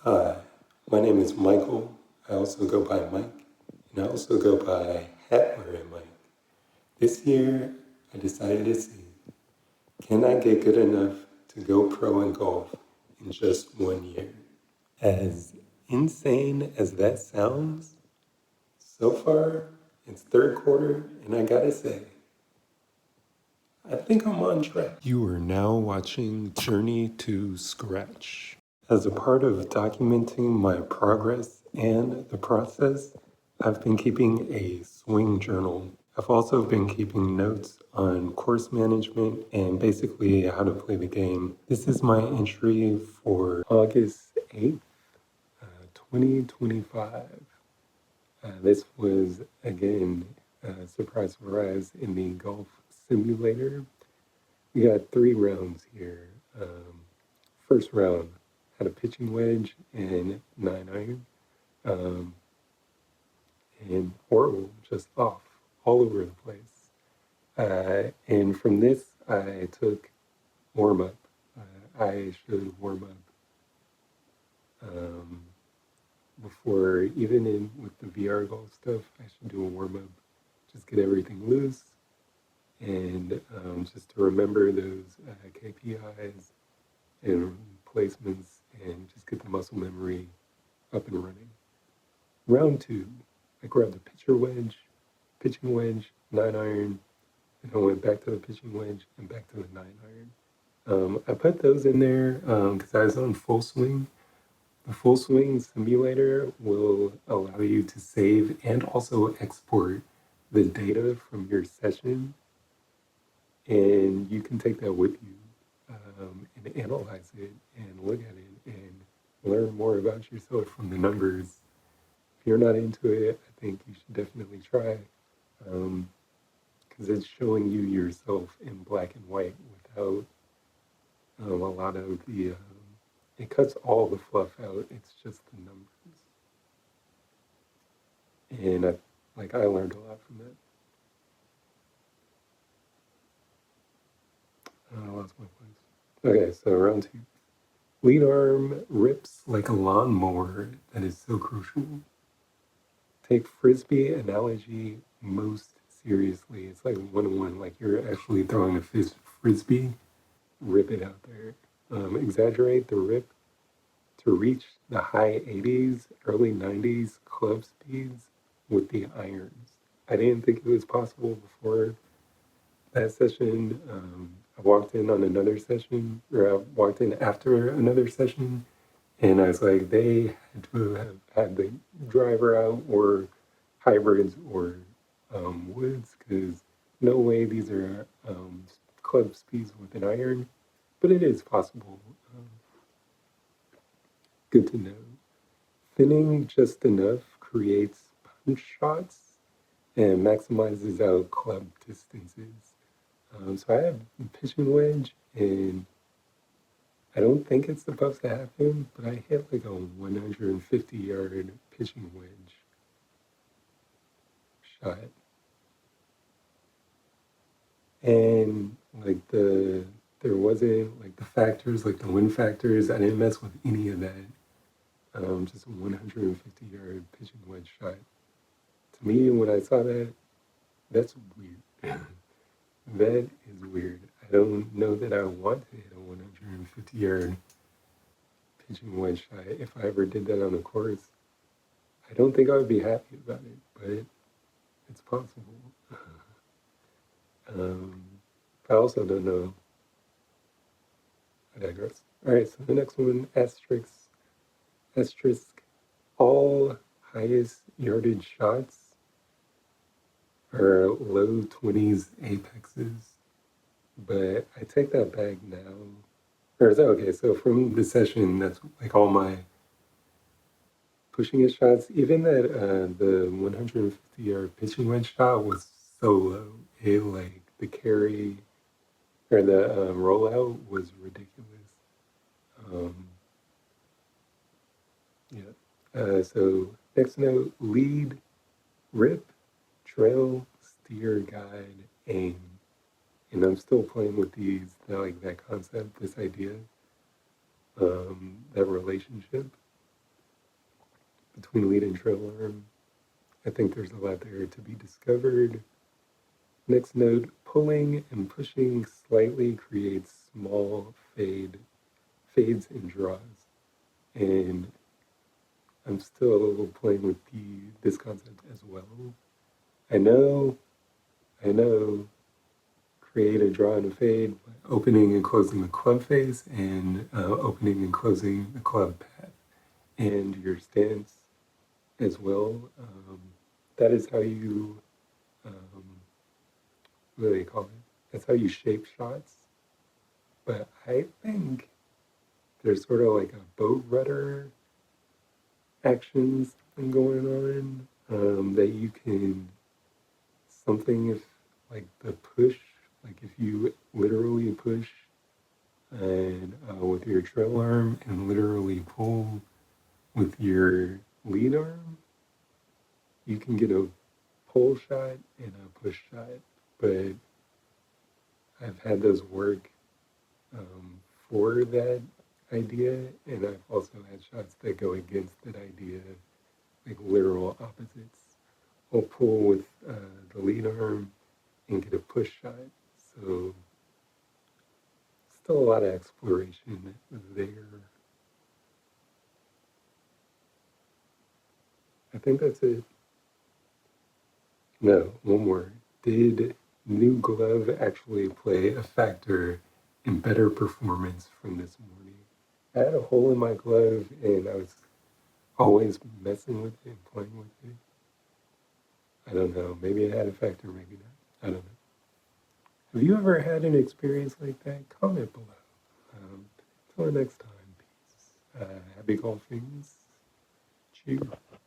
Hi, my name is Michael. I also go by Mike, and I also go by Hat Wearing Mike. This year, I decided to see, can I get good enough to go pro in golf in just 1 year? As insane as that sounds, so far, it's third quarter, and I gotta say, I think I'm on track. You are now watching Journey to Scratch. As a part of documenting my progress and the process, I've been keeping a swing journal. I've also been keeping notes on course management and basically how to play the game. This is my entry for August 8th, 2025. This was, again, surprise, in the golf simulator. We got 3 rounds here. First round, had a pitching wedge and 9-iron, and horrible, just off all over the place. And from this, I took warm up. I should warm up before, even in with the VR golf stuff. I should do a warm up, just get everything loose, and just to remember those KPIs and placements, and just get the muscle memory up and running. Round 2, I grabbed the pitching wedge, 9-iron, and I went back to the pitching wedge and back to the 9-iron. I put those in there because I was on full swing. The full swing simulator will allow you to save and also export the data from your session, and you can take that with you and analyze it and look at it and learn more about yourself from the numbers. If you're not into it, I think you should definitely try, because it's showing you yourself in black and white without a lot of the. It cuts all the fluff out. It's just the numbers, and I learned a lot from that. I lost my place. Okay, so round 2. Lead arm rips like a lawnmower. That is so crucial. Take Frisbee analogy most seriously. It's like 1-on-1, like you're actually throwing a Frisbee, rip it out there. Exaggerate the rip to reach the high 80s, early 90s club speeds with the irons. I didn't think it was possible before that session. I walked in on another session, or I walked in after another session, and I was like, they had to have had the driver out or hybrids or woods, because no way these are club speeds with an iron, but it is possible. Good to know. Thinning just enough creates punch shots and maximizes out club distances. So I have a pitching wedge, and I don't think it's supposed to happen, but I hit like a 150-yard pitching wedge shot. And there wasn't like the factors, like the wind factors, I didn't mess with any of that. Just a 150-yard pitching wedge shot. To me, when I saw that, that's weird. That is weird. I don't know that I want to hit a 150-yard pitching wedge shot. If I ever did that on a course, I don't think I would be happy about it, but it's possible. I also don't know. I digress. All right, so the next one, asterisk, all highest yardage shots are low 20s apexes, but I take that back now. Or is that okay? So from the session, that's like all my pushing his shots. Even that the 150-yard pitching wedge shot was so low. It like the carry or the rollout was ridiculous. Yeah. So next note: lead, rip, trail, steer, guide, aim. And I'm still playing with these, that concept, this idea, that relationship. between lead and trail arm. I think there's a lot there to be discovered. Next note, pulling and pushing slightly creates small fades and draws. And I'm still playing with this concept as well. I know, I know, create a draw and a fade by opening and closing the club face and opening and closing the club path and your stance as well. That is how you, um, what do they call it? That's how you shape shots. But I think there's sort of like a boat rudder actions going on that you can something if like the push, like if you literally push and with your trail arm and literally pull with your lead arm, you can get a pull shot and a push shot. But I've had those work for that idea, and I've also had shots that go against that idea, like literal opposites. I'll pull with the lead arm and get a push shot. So still a lot of exploration there. I think that's it. No, one more. Did new glove actually play a factor in better performance from this morning? I had a hole in my glove and I was always messing with it and playing with it. I don't know. Maybe it had a factor, maybe not. I don't know. Have you ever had an experience like that? Comment below. Until next time, peace. Happy golfings. Cheers.